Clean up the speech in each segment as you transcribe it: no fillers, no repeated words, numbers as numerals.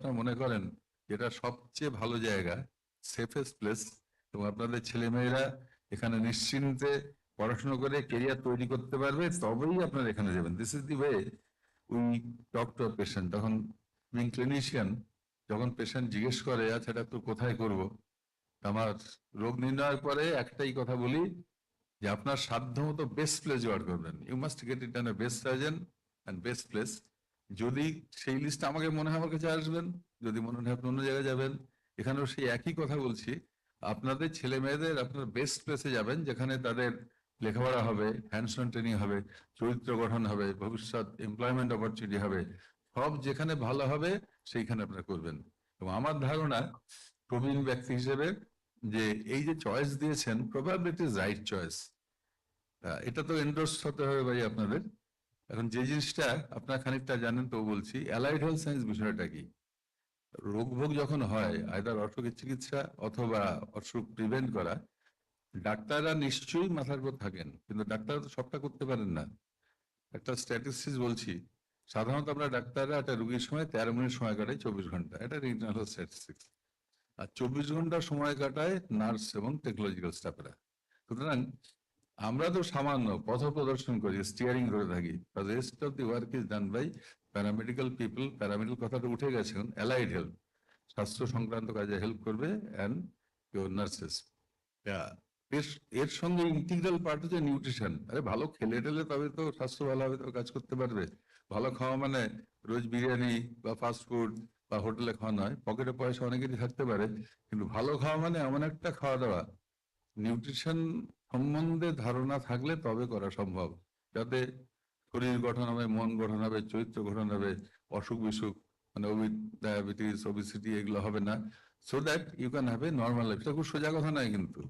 আপনারা মনে করেন যেটা সবচেয়ে ভালো জায়গা, সেফেস্ট প্লেস, এবং আপনাদের ছেলেমেয়েরা এখানে নিশ্চিন্তে পড়াশোনা করে কেরিয়ার তৈরি করতে পারবে, তবেই আপনারা এখানে যাবেন। This is the way we talk to patient. তখন বিং ক্লিনিশিয়ান, যখন পেশেন্ট জিজ্ঞেস করে আচ্ছা এটা তো কোথায় করব, আমার রোগ নির্ণয়ের পরে একটাই কথা বলি যে আপনার সাধ্য মতো বেস্ট প্লেস জোগাড় করবেন। You must get it an a best surgeon and best place. যদি সেই লিস্ট আমাকে মনে হয় আমার কাছে আসবেন, যদি মনে হয় আপনি অন্য জায়গায় যাবেন। এখানেও সেই একই কথা বলছি, আপনাদের ছেলে মেয়েদের আপনার বেস্ট প্লেসে যাবেন, যেখানে তাদের লেখাপড়া হবে, হ্যান্ডস অন ট্রেনিং হবে, চরিত্র গঠন হবে, ভবিষ্যৎ এমপ্লয়মেন্ট অপরচুনিটি হবে, সব যেখানে ভালো হবে সেইখানে আপনারা করবেন। এবং আমার ধারণা প্রবীণ ব্যক্তি হিসেবে যে এই যে চয়েস দিয়েছেন, probably it is right choice. এটা তো এন্ডোর্স হতে হবে ভাই আপনাদের। এখন যে জিনিসটা আপনারা খানিকটা জানেন তো বলছি, অ্যালাইড হেলথ সায়েন্স বিষয়টা কি। রোগ ভোগ যখন হয়, আইদার অসুখের চিকিৎসা অথবা অসুখ প্রিভেন্ট করা, ডাক্তাররা নিশ্চয়ই মাথার উপর থাকেন, কিন্তু ডাক্তাররা তো সবটা করতে পারেন না। একটা স্ট্যাটিস্টিক্স বলছি, সাধারণত আমরা ডাক্তাররা একটা রুগীর সময় 13 মিনিট সময় কাটাই 24 ঘন্টা, এটা ইন্টারনাল স্ট্যাটিস্টিক্স। আর 24 ঘন্টা সময় কাটায় নার্স এবং টেকনোলজিক্যাল স্টাফেরা। সুতরাং আমরা তো সামান্য পথ প্রদর্শন করি, স্টিয়ারিং করে থাকি, rest of the work is done by paramedical people. Paramedical কথাটা উঠে গেছে, এখন অ্যালাইড হেল্প, স্বাস্থ্য সংক্রান্ত কাজে হেল্প করবে, অ্যান্ড ইউর নার্সেস। এর এর সঙ্গে ইন্টিগ্রাল পার্ট হচ্ছে নিউট্রিশন। আরে ভালো খেলে টেলে তবে তো স্বাস্থ্য ভালো হবে, তবে কাজ করতে পারবে। ভালো খাওয়া মানে রোজ বিরিয়ানি বা ফাস্ট ফুড বা হোটেলে খাওয়া নয়। পকেটে পয়সা অনেকেরই থাকতে পারে, কিন্তু ভালো খাওয়া মানে এমন একটা খাওয়া দাওয়া, নিউট্রিশন সম্বন্ধে ধারণা থাকলে তবে করা সম্ভব, যাতে শরীর গঠন হবে, মন গঠন হবে, চরিত্র গঠন হবে, অসুখ বিসুখ মানে ডায়াবেটিস, ওবিসিটি এগুলো হবে না। So that you can have a normal life. এটা খুব সোজা কথা নয়, কিন্তু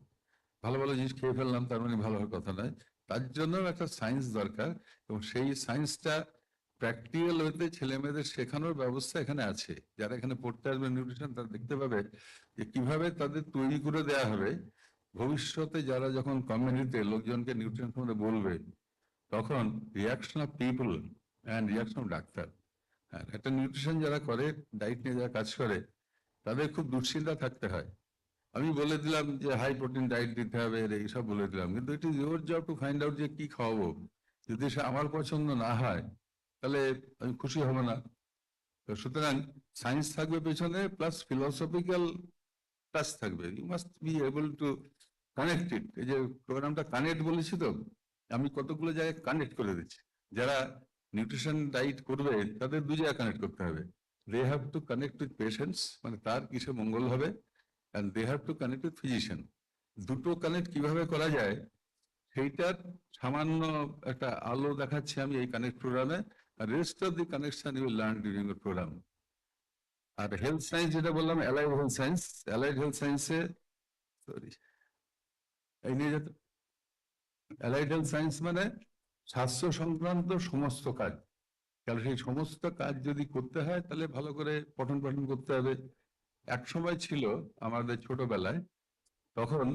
ভালো ভালো জিনিস খেয়ে ফেললাম তার মানে ভালো হওয়ার কথা নয়। তার জন্য একটা সায়েন্স দরকার, এবং সেই সায়েন্সটা প্র্যাকটিক্যাল ওয়েতে ছেলে মেয়েদের শেখানোর ব্যবস্থা এখানে আছে। যারা এখানে পড়তে আসবে নিউট্রিশন, তারা দেখতে পাবে যে কিভাবে তাদের তৈরি করে দেওয়া হবে। ভবিষ্যতে যারা যখন কমিউনিটিতে লোকজনকে নিউট্রিশন সম্বন্ধে বলবে, তখন reaction of people and reaction of doctor. হ্যাঁ, একটা নিউট্রিশন যারা করে, ডাইট নিয়ে যারা কাজ করে, তাদের খুব দুশ্চিন্তা থাকতে হয়। আমি বলে দিলাম যে হাই প্রোটিন ডায়েট দিতে হবে, এইসব বলে দিলাম, কিন্তু it is your job to find out যে কি খাওয়াবো। যদি সে আমার পছন্দ না হয়, তাহলে আমি খুশি হব না। তো সুতরাং সায়েন্স থাকবে পেছনে, প্লাস ফিলোসফিক্যাল টাচ থাকবে। You must be able to connect it. এই যে প্রোগ্রামটা কানেক্ট বলেছি, তো আমি কতগুলো জায়গায় কানেক্ট করে দিচ্ছি। যারা নিউট্রিশন ডায়েট করবে তাদের দু জায়গায় কানেক্ট করতে হবে। They have to connect with patients, মানে তার কিসে মঙ্গল হবে, and they have to connect with physician. দুটো কানেক্ট কিভাবে করা যায় সেইটার সামান্য একটা আলো দেখাচ্ছি আমি এই কানেক্ট প্রোগ্রামে। আর rest of the connection you will learn during the programme. আর হেলথ সায়েন্স যেটা বললাম, allied health science, allied health সায়েন্সে, সরি এই নিয়ে যেত, অ্যালাইড হেলথ সায়েন্স মানে স্বাস্থ্য সংক্রান্ত সমস্ত কাজ। তাহলে সেই সমস্ত কাজ যদি করতে হয়, তাহলে ভালো করে পঠন পাঠন করতে হবে। এক সময় ছিল আমাদের ছোটবেলায়, তখন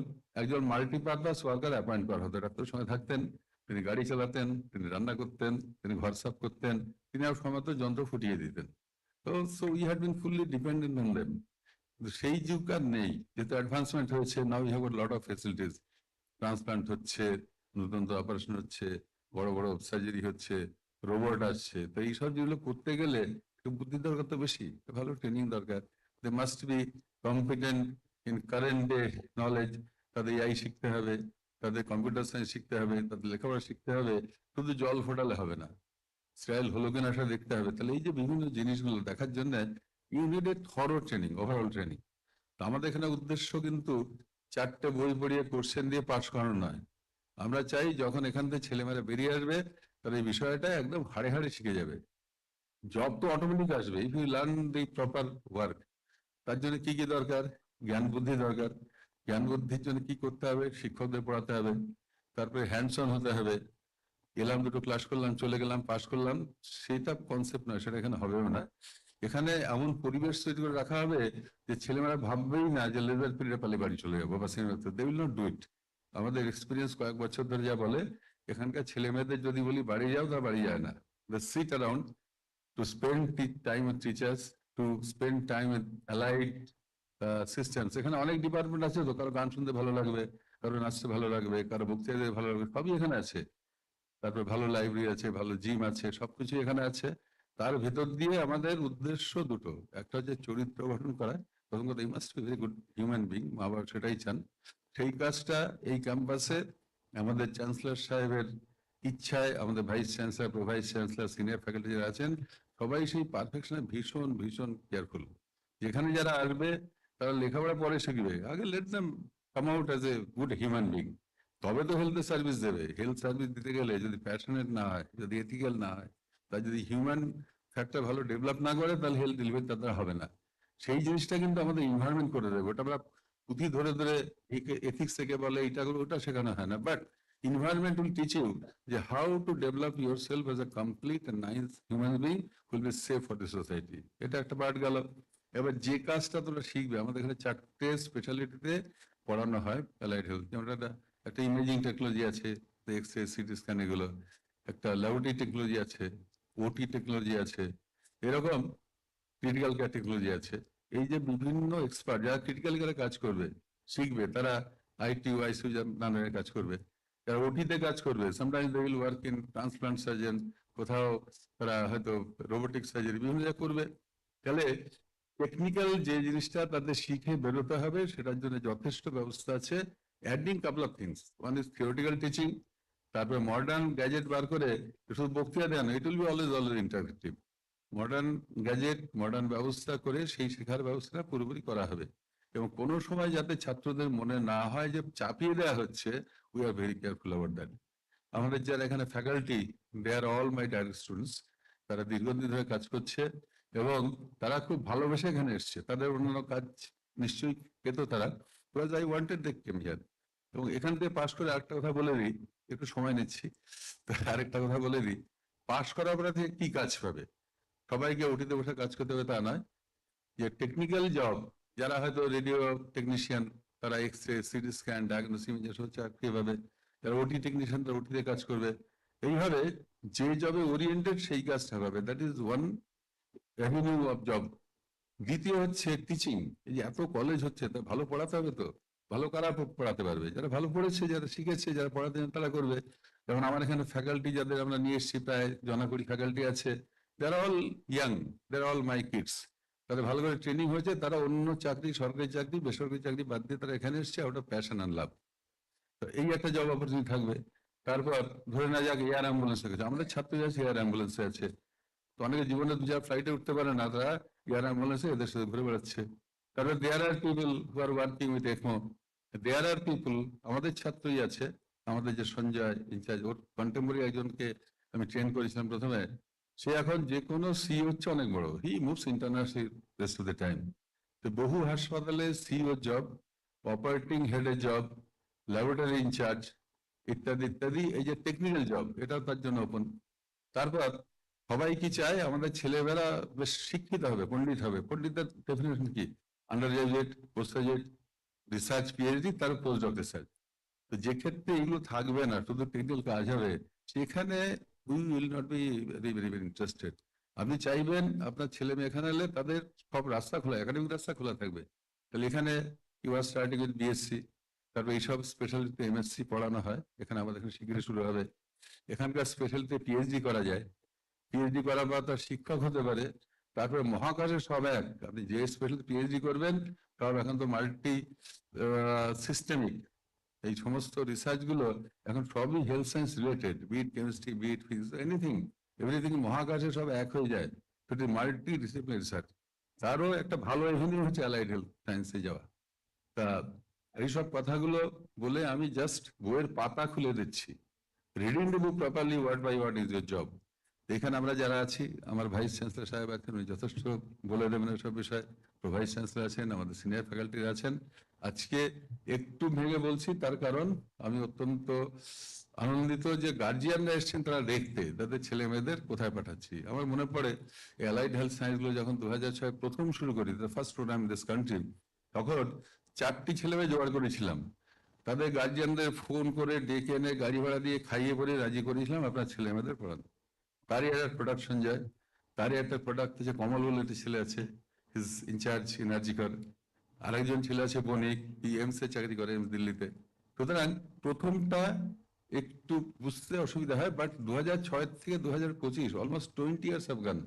একজন মাল্টিপারপাস ওয়ার্কার অ্যাপয়েন্ট করা হতো। ডাক্তার সঙ্গে থাকতেন, তিনি গাড়ি চালাতেন, তিনি রান্না করতেন, তিনি ঘর সাফ করতেন, তিনি আর সময় যন্ত্র ফুটিয়ে দিতেন। তো so we had been fully dependent on them. কিন্তু সেই যুগ আর নেই, যেহেতু অ্যাডভান্সমেন্ট হয়েছে। Now you have got lot of facilities, transplant হচ্ছে, নতুন অপারেশন হচ্ছে, বড় বড় সার্জারি হচ্ছে, রোবট আসছে। তো এইসব যেগুলো করতে গেলে একটু বুদ্ধি দরকার তো বেশি, ভালো ট্রেনিং দরকার। They must be competent in current day knowledge. তাদের এআই শিখতে হবে, তাদের কম্পিউটার সায়েন্স শিখতে হবে, তাদের লেখাপড়া শিখতে হবে। শুধু জল ফোটালে হবে না, স্টাইল হলো কিনা সেটা দেখতে হবে। তাহলে এই যে বিভিন্ন জিনিসগুলো দেখার জন্য you need a thorough training, overall training. তো আমাদের এখানে উদ্দেশ্য কিন্তু 4টে বই পড়িয়ে কোশ্চেন দিয়ে পাশ করানো নয়। আমরা চাই যখন এখান থেকে ছেলেমেয়েরা বেরিয়ে আসবে, তাহলে এই বিষয়টা একদম হাড়ে হাড়ে শিখে যাবে। জব তো অটোমেটিক আসবে if you learn the proper work. তার জন্য কি কি দরকার? জ্ঞান বুদ্ধি দরকার। জ্ঞান বুদ্ধির জন্য কি করতে হবে? শিক্ষকদের পড়াতে হবে, তারপরে হ্যান্ডস অন হতে হবে। এলাম, দুটো ক্লাস করলাম, চলে গেলাম, পাশ করলাম, সেটা কনসেপ্ট নয়, সেটা এখানে হবেও না। এখানে এমন পরিবেশ তৈরি করে রাখা হবে যে ছেলেমেয়েরা ভাববেই না যে লেজার পিরিয়ড পালে বাড়ি চলে যাবো বা cinema, they will not do it. আমাদের এক্সপিরিয়েন্স কয়েক বছর ধরে যা বলে, এখানকার ছেলে মেয়েদের যদি বলি বাড়ি যাও, তা বাড়ি যায় না। They sit around to spend time with teachers, to spend time with allied systems. এখানে অনেক ডিপার্টমেন্ট আছে, তো কারো গান শুনতে ভালো লাগবে, কারো নাচতে ভালো লাগবে, কারো বক্তৃতা দিতে ভালো লাগবে, সবই এখানে আছে। তারপর ভালো লাইব্রেরি আছে, ভালো জিম আছে, সবকিছু এখানে আছে। তার ভেতর দিয়ে আমাদের উদ্দেশ্য দুটো, একটা হচ্ছে চরিত্র গঠন করা। প্রথম কথা, you must be very good human being, মা বাবা সেটাই চান। সেই কাজটা এই ক্যাম্পাসে আমাদের চ্যান্সেলর সাহেবের ইচ্ছায়, আমাদের vice chancellor, pro vice chancellor, senior faculty যারা আছেন, সবাই সেই পারফেকশনে ভীষণ ভীষণ কেয়ারফুল। যেখানে যারা আসবে তারা লেখাপড়া পরে শিখবে, আগে let them come out as a good human being. তবে তো হেলথ সার্ভিস দেবে। হেলথ সার্ভিস দিতে গেলে যদি প্যাশনেট না হয়, যদি এথিক্যাল না হয়, তার যদি হিউম্যান ফ্যাক্টর ভালো ডেভেলপ না করে, তাহলে হেলথ ডেলিভারি তার দ্বারা হবে না। সেই জিনিসটা কিন্তু আমাদের এনভায়রনমেন্ট করে দেবে। ওটা আমরা পুঁথি ধরে ধরে এথিক্স থেকে বলে এটা করে ওটা শেখানো হয় না, but environment will teach you যে how to develop yourself as a complete and nice human being who will be safe for the society। এটা একটা পার্ট গেল। এবার যে কাজটা তোমরা শিখবে, আমাদের এখানে 4টে স্পেশালিটিতে পড়ানো হয় অ্যালাইড হেলথ। যেমন একটা ইমেজিং টেকনোলজি আছে, এক্স রে, সিটি স্ক্যান, এগুলো একটা ল্যাবরেটরি টেকনোলজি আছে, ওটি টেকনোলজি আছে, এরকম ক্রিটিক্যাল কেয়ার টেকনোলজি আছে। এই যে বিভিন্ন এক্সপার্ট যারা ক্রিটিক্যাল কেয়ারে কাজ করবে, শিখবে, তারা আইটি আইসিইউ নানা কাজ করবে, যারা ওটিতে কাজ করবে, sometimes they will work in transplant surgeon, কোথাও তারা হয়তো রোবোটিক সার্জারি, বিভিন্ন জায়গায় করবে। তাহলে টেকনিক্যাল যে জিনিসটা তাদের শিখে বেরোতে হবে, সেটার জন্য যথেষ্ট ব্যবস্থা আছে। Adding couple of things, one is theoretical teaching, তারপরে মডার্ন গ্যাজেট বার করে শুধু বক্তৃতা দেওয়া নয়, it will be always interactive. Modern gadget, modern ব্যবস্থা করে সেই শেখার ব্যবস্থাটা পুরোপুরি করা হবে। এবং কোনো সময় যাতে ছাত্রদের মনে না হয় যে চাপিয়ে দেওয়া হচ্ছে, we are very careful about that. আমাদের যারা এখানে faculty, they are all my direct students. তারা দীর্ঘদিন ধরে কাজ করছে এবং তারা খুব ভালোবেসে এখানে এসছে। তাদের অন্যান্য কাজ নিশ্চয়ই পেত তারা, because I wanted they came here. এবং এখান থেকে পাশ করে আরেকটা কথা বলে দিই, একটু সময় নিচ্ছি, আরেকটা কথা বলে দিই, পাশ করার পরে থেকে কি কাজ পাবে। সবাইকে ওটিতে বসে কাজ করতে হবে তা নয়। যে টেকনিক্যাল জব, যারা হয়তো রেডিও টেকনিশিয়ান, তারা X ray, CT scan, diagnosis চাকরি পাবে। যারা ওটি টেকনিশিয়ান, তারা ওটিতে কাজ করবে। এইভাবে যে জবে ওরিয়েন্টেড সেই কাজটা পাবে। That is one avenue of job. দ্বিতীয় হচ্ছে টিচিং। এই যে এত কলেজ হচ্ছে, তা ভালো পড়াতে হবে তো। ভালো কারা পড়াতে পারবে? যারা ভালো পড়েছে, যারা শিখেছে, যারা পড়াতে জানে, তারা করবে। যেমন আমার এখানে ফ্যাকাল্টি যাদের আমরা নিয়ে এসেছি, প্রায় জনাকুড়ি ফ্যাকাল্টি আছে, they are all young, they are all my kids. তাদের ভালো করে ট্রেনিং হয়েছে, তারা অন্য চাকরি, সরকারি চাকরি, বেসরকারি চাকরি বাদ দিয়ে তারা এখানে এসছে, ওটা প্যাশন আর লাভ। তো এই একটা জব অপরচুনিটি থাকবে। তারপর ধরে না যাক এয়ার অ্যাম্বুলেন্সে গেছে, আমাদের ছাত্র আছে এয়ার অ্যাম্বুলেন্সে আছে। তো অনেকে জীবনে দু চার ফ্লাইটে উঠতে পারে না, তারা এয়ার অ্যাম্বুলেন্সে এদের সাথে ঘুরে বেড়াচ্ছে। তারপর there are people who are working with এসমো। দেয়ার আর পিপল, আমাদের ছাত্রই আছে, আমাদের যে সঞ্জয় ইনচার্জ, ওর কন্টেম্পোরারি একজনকে আমি ট্রেন করেছিলাম প্রথমে। সে এখন যে কোনো সি হচ্ছে, অনেক বড়, he moves international rest of the time. তো বহু হাসপাতালে সিইও জব, অপারেটিং হেডের জব, ল্যাবরেটরি ইনচার্জ, ইত্যাদি ইত্যাদি। এই যে টেকনিক্যাল জব, এটাও তার জন্য ওপেন। তারপর সবাই কি চায়, আমাদের ছেলেমেয়েরা বেশ শিক্ষিত হবে, পণ্ডিত হবে। পণ্ডিতের ডেফিনেশন কি? Under graduate, post graduate, research, PhD, তার পোস্ট ডক রিসার্চ। তো যে ক্ষেত্রে এগুলো থাকবে না, শুধু টেকনিক্যাল কাজ হবে, সেখানে we will not be very very very interested. আপনি চাইবেন আপনার ছেলে মেয়ে এখানে এলে তাদের সব রাস্তা খোলা, একাডেমিক রাস্তা খোলা থাকবে। তাহলে এখানে you are starting with BSc, তারপর এইসব স্পেশালিটি এমএসসি পড়ানো হয় এখানে, আমাদের এখানে শিগগিরই শুরু হবে। এখানকার স্পেশালিটি পিএইচডি করা যায়, পিএইচডি করার পর তার শিক্ষক হতে পারে। তারপরে মহাকাশে সব এক, আপনি যে স্পেশাল পিএইচডি করবেন, সব এখন তো মাল্টি সিস্টেমিক। এই সমস্ত রিসার্চ গুলো এখন সবই health science related, be it chemistry, be it physics, anything, everything মহাকাশে সব এক হয়ে যায়। সেটি মাল্টি ডিসিপ্লিন রিসার্চ। তারও একটা ভালো এভিনিউ হচ্ছে অ্যালাইড হেলথ সায়েন্সে যাওয়া। তা এইসব কথাগুলো বলে আমি জাস্ট বইয়ের পাতা খুলে দিচ্ছি। Reading the book properly, word by word is your job. এখানে আমরা যারা আছি, আমার ভাইস চ্যান্সেলর সাহেব আছেন, উনি যথেষ্ট বলে দেবেন এসব বিষয়। ভাইস চ্যান্সেলর আছেন, আমাদের সিনিয়র ফ্যাকাল্টি আছেন। আজকে একটু ভেঙে বলছি, তার কারণ আমি অত্যন্ত আনন্দিত যে গার্জিয়ানরা এসছেন তারা দেখতে, তাদের ছেলে মেয়েদের কোথায় পাঠাচ্ছি। আমার মনে পড়ে অ্যালাইড হেলথ সায়েন্স গুলো যখন 2006 প্রথম শুরু করি, the first programme in this country, তখন 4টি ছেলে মেয়ে জোগাড় করেছিলাম। তাদের গার্জিয়ানদের ফোন করে ডেকে এনে গাড়ি ভাড়া দিয়ে খাইয়ে পরে রাজি করেছিলাম আপনার ছেলে মেয়েদের পড়ানো। তারই একটা প্রোডাকশন যায়। তারই একটা প্রোডাক্ট হচ্ছে কমল বলে একটি ছেলে আছে, হিজ ইনচার্জ ইন আরজিকর, আরেকজন ছেলে আছে বণিক, এইমস এ চাকরি করে, এইমস দিল্লিতে। সুতরাং প্রথমটা একটু বুঝতে অসুবিধা হয়, বাট 2006 থেকে 2025 অলমোস্ট 20 ইয়ার্স অফ গান।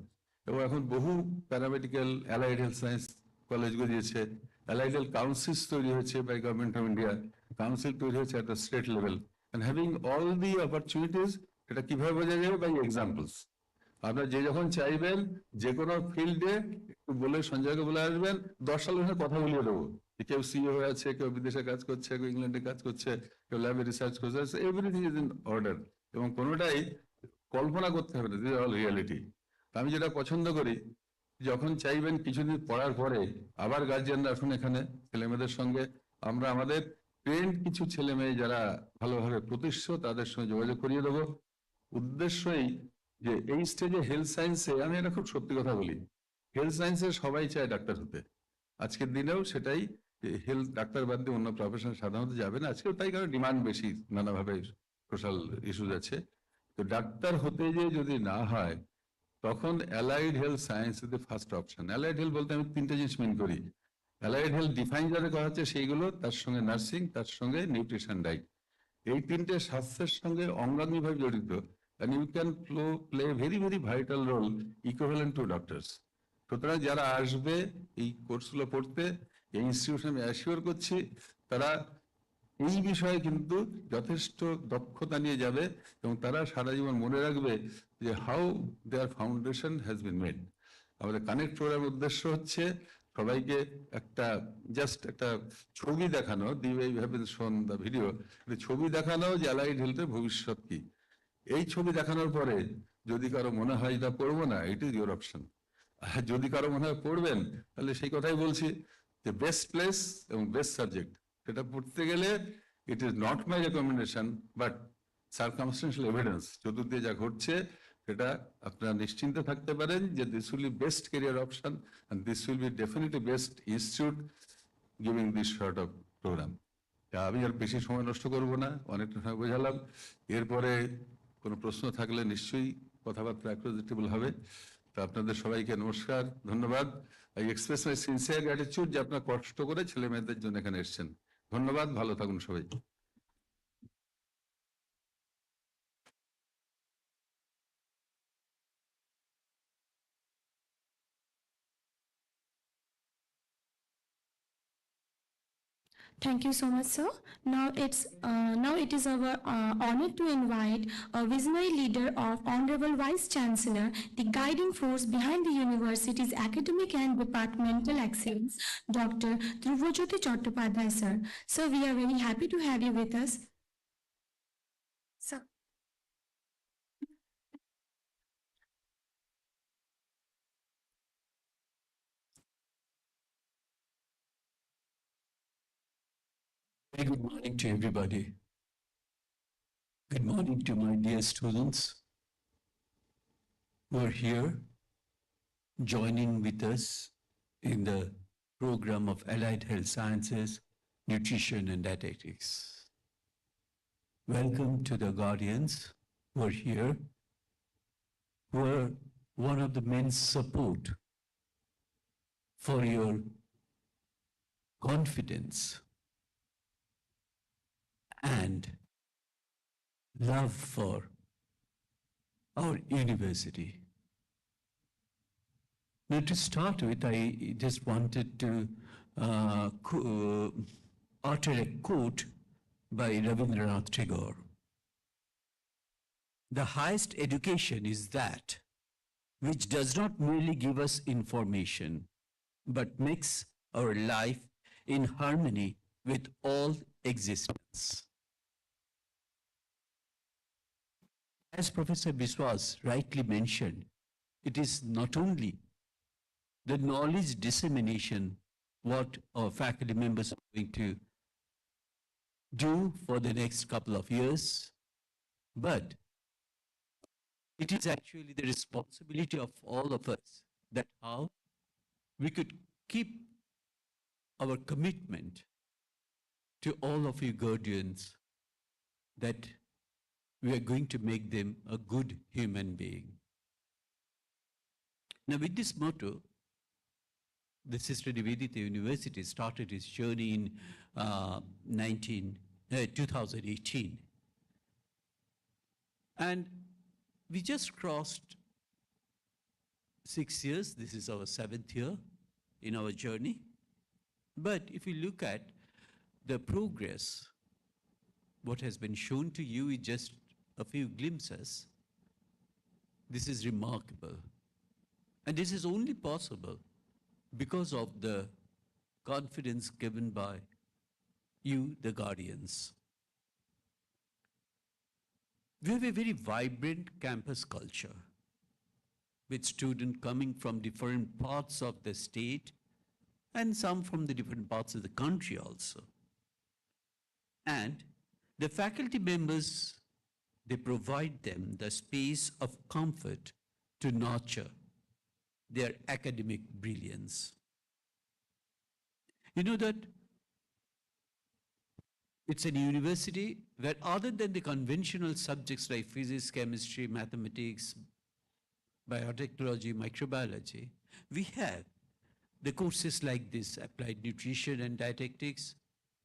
এবং এখন বহু paramedical allied health science college গড়িয়েছে, অ্যালাইড হেলথ কাউন্সিলস তৈরি হয়েছে by government of India, council তৈরি হয়েছে at the state level, and having all the opportunities. এটা কিভাবে বোঝা যাবে? By examples. আপনার যে যখন চাইবেন যে কোনো ফিল্ডে একটু বলে সঞ্জয়কে বলে আসবেন, 10 সাল কথা বলিয়ে দেবো। কেউ সিইও হয়ে আছে, কেউ বিদেশে কাজ করছে, কেউ ইংল্যান্ডে কাজ করছে, কেউ ল্যাবে রিসার্চ করছে, এভরিথিং ইজ ইন অর্ডার। এবং কোনোটাই কল্পনা করতে হবে না, দিস অল রিয়ালিটি। আমি যেটা পছন্দ করি, যখন চাইবেন কিছুদিন পড়ার পরে আবার গার্জিয়ানরা আসুন এখানে ছেলেমেয়েদের সঙ্গে, আমরা আমাদের ট্রেন্ড কিছু ছেলে মেয়ে যারা ভালোভাবে প্রতিষ্ঠিত তাদের সঙ্গে যোগাযোগ করিয়ে দেবো। উদ্দেশ্যই যে এই স্টেজে হেলথ সায়েন্সে, আমি এটা খুব সত্যি কথা বলি, হেলথ সায়েন্সে সবাই চায় ডাক্তার হতে। আজকের দিনেও সেটাই, হেলথ ডাক্তার বাদ দিয়ে অন্য প্রফেশন সাধারণত যাবে না আজকেও, তাই কারণ ডিমান্ড বেশি, নানাভাবে সোশ্যাল ইস্যুজ আছে। তো ডাক্তার হতে যে যদি না হয়, তখন allied health science is the first option. Allied health বলতে আমি 3টে জিনিস মিন করি। অ্যালাইড হেলথ ডিফাইন যাদের করা হচ্ছে সেইগুলো, তার সঙ্গে নার্সিং, তার সঙ্গে নিউট্রিশন ডাইট, এই 3টে স্বাস্থ্যের সঙ্গে অঙ্গাঙ্গিভাবে জড়িত। and you can play a very very vital role equivalent to doctors. সুতরাং যারা আসবে এই কোর্সগুলো পড়তে, এই ইনস্টিটিউশন আমি অ্যাসিওর করছি, তারা এই বিষয়ে কিন্তু যথেষ্ট দক্ষতা নিয়ে যাবে, এবং তারা সারা জীবন মনে রাখবে যে how their foundation has been made. আমাদের কানেক্ট প্রোগ্রামের উদ্দেশ্য হচ্ছে সবাইকে একটা জাস্ট একটা ছবি দেখানো, the way you have been shown the video, ছবি দেখানো যে অ্যালাইড হেলথের ভবিষ্যৎ কি। এই ছবি দেখানোর পরে যদি কারো মনে হয় এটা পড়বো না, ইট ইজ ইউর অপশন। আর যদি কারো মনে হয় পড়বেন, তাহলে সেই কথাই বলছি যে বেস্ট প্লেস এবং বেস্ট সাবজেক্ট, সেটা পড়তে গেলে it is not my recommendation but circumstantial evidence, চতুর্দিকে যা ঘটছে সেটা আপনারা নিশ্চিন্তে থাকতে পারেন যে this will be best career option, and this will be definitely best institute giving this sort of programme. আমি আর বেশি সময় নষ্ট করব না, অনেকটা সময় বোঝালাম। এরপরে কোনো প্রশ্ন থাকলে নিশ্চয়ই কথাবার্তা অ্যাক্রোজিটেবল হবে। তো আপনাদের সবাইকে নমস্কার, ধন্যবাদ। I express my sincere gratitude যে আপনারা কষ্ট করে ছেলে মেয়েদের জন্য এখানে এসেছেন। ধন্যবাদ, ভালো থাকুন সবাই। Thank you so much, sir. Now it is our honor to invite a visionary leader of Honorable Vice Chancellor, the guiding force behind the university's academic and departmental excellence, Dr. Dhruvajyoti Chattopadhyay, sir. Sir, we are very happy to have you with us. Sir. Very good morning to everybody. Good morning to my dear students who are here joining with us in the program of Allied Health Sciences, Nutrition and Dietetics. Welcome to the guardians who are here, who are one of the main support for your confidence and love for our university. Now, to start with, I just wanted to utter a quote by Rabindranath Tagore. The highest education is that which does not merely give us information, but makes our life in harmony with all existence. As Professor Biswas rightly mentioned, it is not only the knowledge dissemination what our faculty members are going to do for the next couple of years, but it is actually the responsibility of all of us that how we could keep our commitment to all of you guardians that we are going to make them a good human being. Now, with this motto, the Sister Nivedita University started its journey in 2018. And we just crossed 6 years. This is our 7th year in our journey. But if you look at the progress, what has been shown to you is just a few glimpses. This is remarkable. And this is only possible because of the confidence given by you, the guardians. We have a very vibrant campus culture with students coming from different parts of the state and some from the different parts of the country also. And the faculty members, they provide them the space of comfort to nurture their academic brilliance. You know that it's a university where, other than the conventional subjects like physics, chemistry, mathematics, biotechnology, microbiology, we have the courses like this: applied nutrition and dietetics,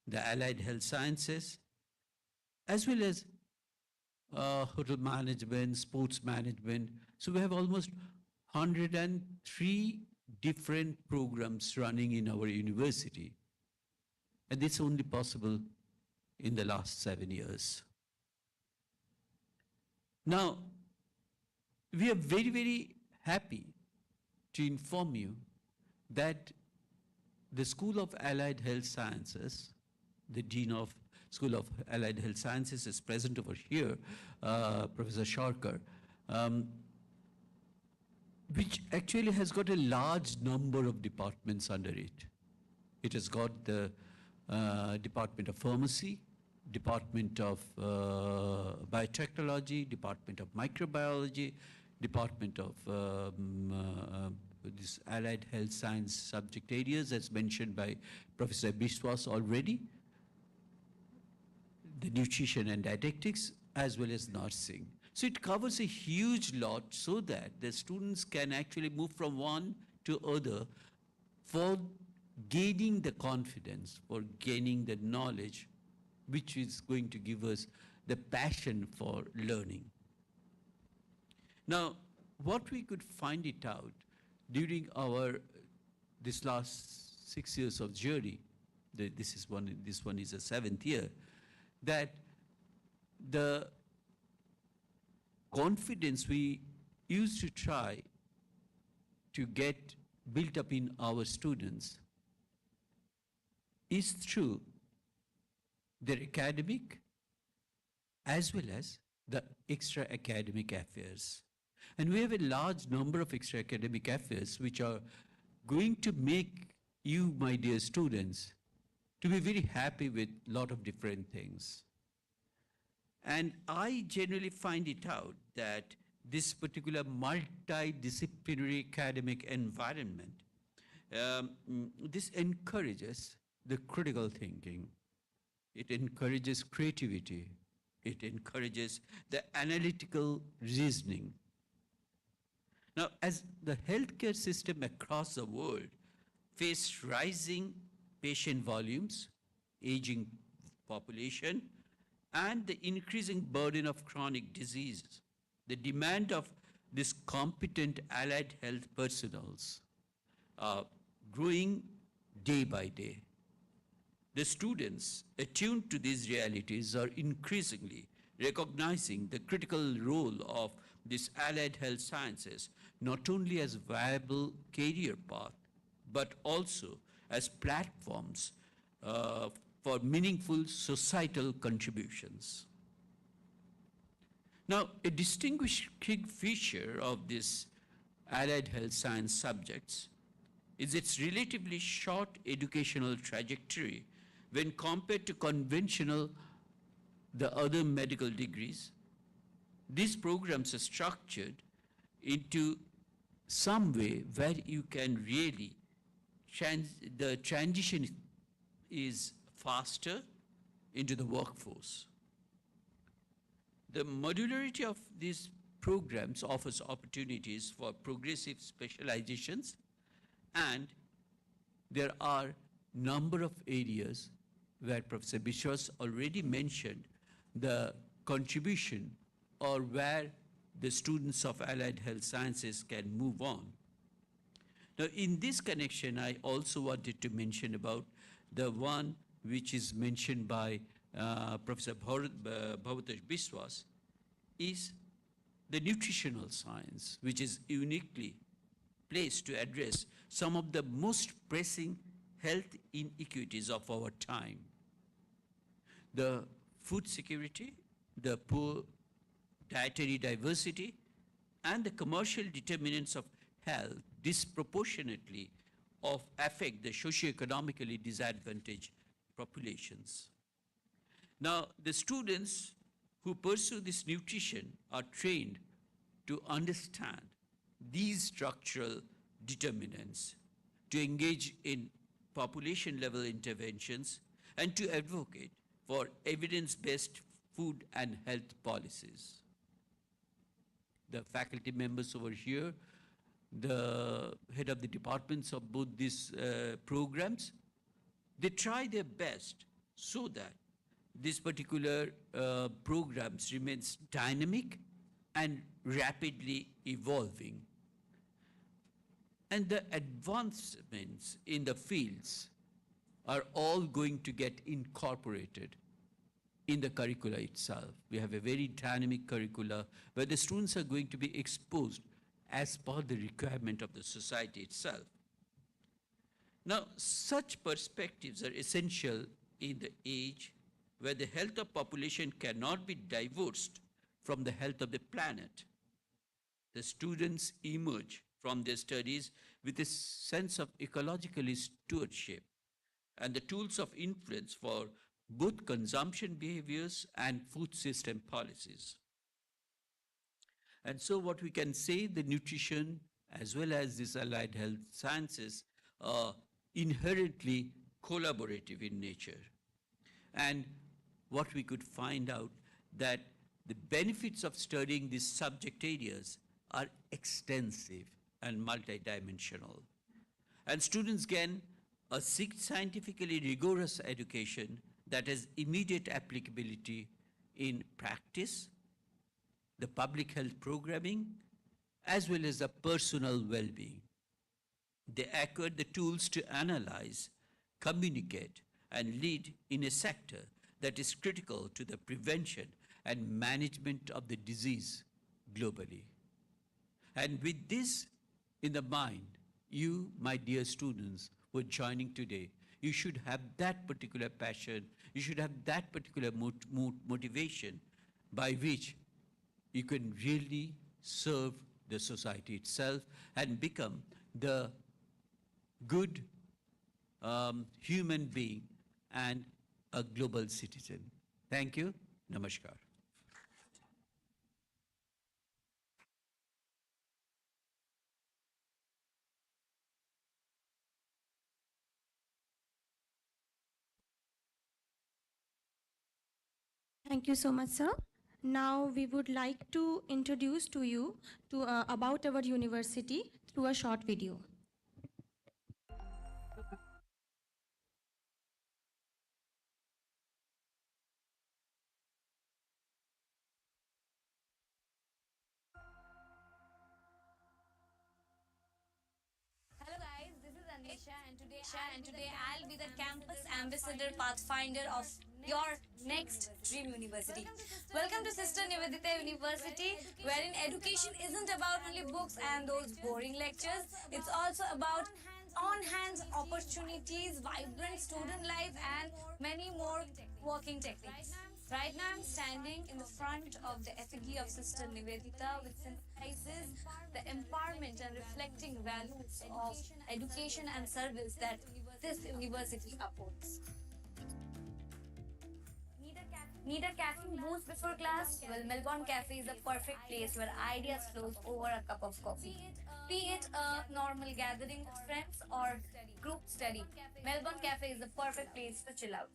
the allied health sciences, as well as hotel management, sports management. So we have almost 103 different programs running in our university. And this is only possible in the last 7 years. Now, we are very, very happy to inform you that the School of Allied Health Sciences, the Dean of School of Allied Health Sciences is present over here, Professor Sharkar, which actually has got a large number of departments under it. It has got the Department of Pharmacy, Department of Biotechnology, Department of Microbiology, Department of this Allied Health Science subject areas, as mentioned by Professor Biswas already, the Nutrition and Dietetics, as well as nursing. So it covers a huge lot so that the students can actually move from one to other for gaining the confidence, for gaining the knowledge, which is going to give us the passion for learning. Now, what we could find it out during this last 6 years of journey, this one is the 7th year, that the confidence we used to try to get built up in our students is through their academic as well as the extra academic affairs. And we have a large number of extra academic affairs which are going to make you, my dear students, to be very happy with a lot of different things. And I generally find it out that this particular multidisciplinary academic environment, this encourages the critical thinking. It encourages creativity. It encourages the analytical reasoning. Now, as the healthcare system across the world face rising patient volumes, aging population, and the increasing burden of chronic diseases, the demand of this competent allied health personnels are growing day by day. The students attuned to these realities are increasingly recognizing the critical role of this allied health sciences, not only as viable career path, but also as platforms for meaningful societal contributions. Now, a distinguishing feature of this allied health science subjects is its relatively short educational trajectory when compared to conventional, the other medical degrees. These programs are structured into some way where you can really, the transition is faster into the workforce. The modularity of these programs offers opportunities for progressive specializations and there are number of areas where Professor Bishwas already mentioned the contribution or where the students of allied health sciences can move on. Now, in this connection, I also wanted to mention about the one which is mentioned by Professor Bhavatosh Biswas is the nutritional science, which is uniquely placed to address some of the most pressing health inequities of our time. The food security, the poor dietary diversity, and the commercial determinants of health disproportionately affect the socioeconomically disadvantaged populations. Now, the students who pursue this nutrition are trained to understand these structural determinants, to engage in population level interventions, and to advocate for evidence-based food and health policies. The faculty members over here, the head of the departments of both these programs, they try their best so that this particular programs remains dynamic and rapidly evolving. And the advancements in the fields are all going to get incorporated in the curricula itself. We have a very dynamic curricula where the students are going to be exposed as per the requirement of the society itself. Now, such perspectives are essential in the age where the health of population cannot be divorced from the health of the planet. The students emerge from their studies with a sense of ecological stewardship and the tools of influence for both consumption behaviors and food system policies. And so what we can say, the nutrition as well as this allied health sciences are inherently collaborative in nature. And what we could find out that the benefits of studying these subject areas are extensive and multidimensional. And students gain a scientifically rigorous education that has immediate applicability in practice, the public health programming, as well as the personal well-being. They acquire the tools to analyze, communicate, and lead in a sector that is critical to the prevention and management of the disease globally. And with this in the mind, you, my dear students who are joining today, you should have that particular passion, you should have that particular motivation by which you can really serve the society itself and become the good human being and a global citizen. Thank you. Namaskar. Thank you so much, sir. Now we would like to introduce to you about our university through a short video. Hello guys, this is Anisha and today I'll be the campus ambassador pathfinder of your next dream university. Welcome to Sister Nivedita University, wherein education isn't about only books and those boring lectures. It's also about on-hands opportunities, vibrant student life, and many more working techniques. Right now, I'm standing in the front of the effigy of Sister Nivedita, which symbolizes the empowerment and reflecting values of education and service that this university upholds. Need a caffeine boost before class? Well, Melbourne Cafe is the perfect place where ideas flows over a cup of coffee. Be it a normal gathering with friends or group study, Melbourne Cafe is the perfect place to chill out.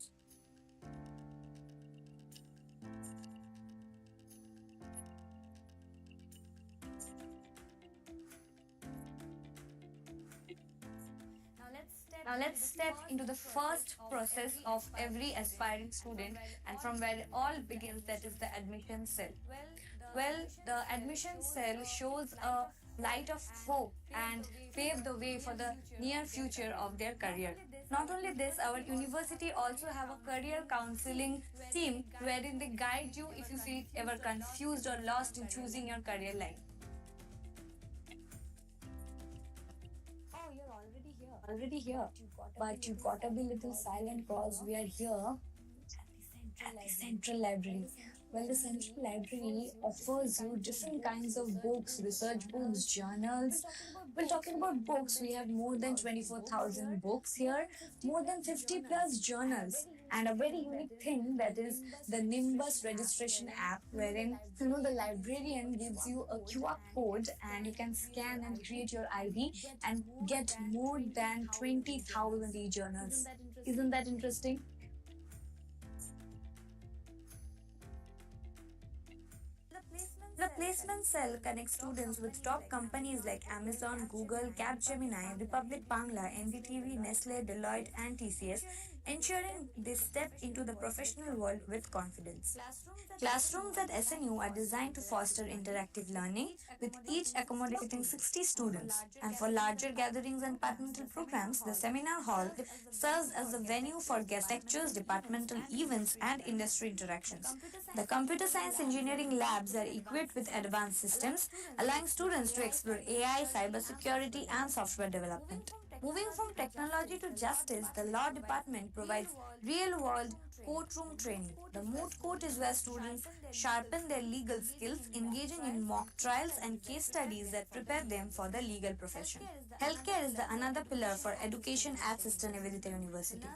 Now let's step into the first process of every aspiring student and from where it all begins, that is the admission cell. Well, the admission cell shows a light of hope and pave the way for the near future of their career. Not only this, our university also have a career counseling team wherein they guide you if you feel ever confused or lost in choosing your career line. Oh, you're already here. But you gotta be little silent cause we are here at the Central Library. Well, the Central Library offers you different kinds of books, research books, journals. Well, talking about books, we have more than 24,000 books here, more than 50 plus journals, and a very unique thing that is the Nimbus registration app, wherein the librarian gives you a QR code and you can scan and create your ID and get more than 20,000 e-journals. Isn't that interesting? The placement cell connects students with top companies like Amazon, Google, Capgemini, Republic Bangla, NDTV, Nestle, Deloitte, and TCS, ensuring they step into the professional world with confidence. Classrooms at SNU are designed to foster interactive learning, with each accommodating 60 students. And for larger gatherings and departmental programs, the seminar hall serves as a venue for guest lectures, departmental events, and industry interactions. The computer science engineering labs are equipped with advanced systems, allowing students to explore AI, cybersecurity, and software development. Moving from technology to justice, the law department provides real world courtroom training. The moot court is where students sharpen their legal skills, engaging in mock trials and case studies that prepare them for the legal profession. Healthcare is the another pillar for education at Sister Nivedita University.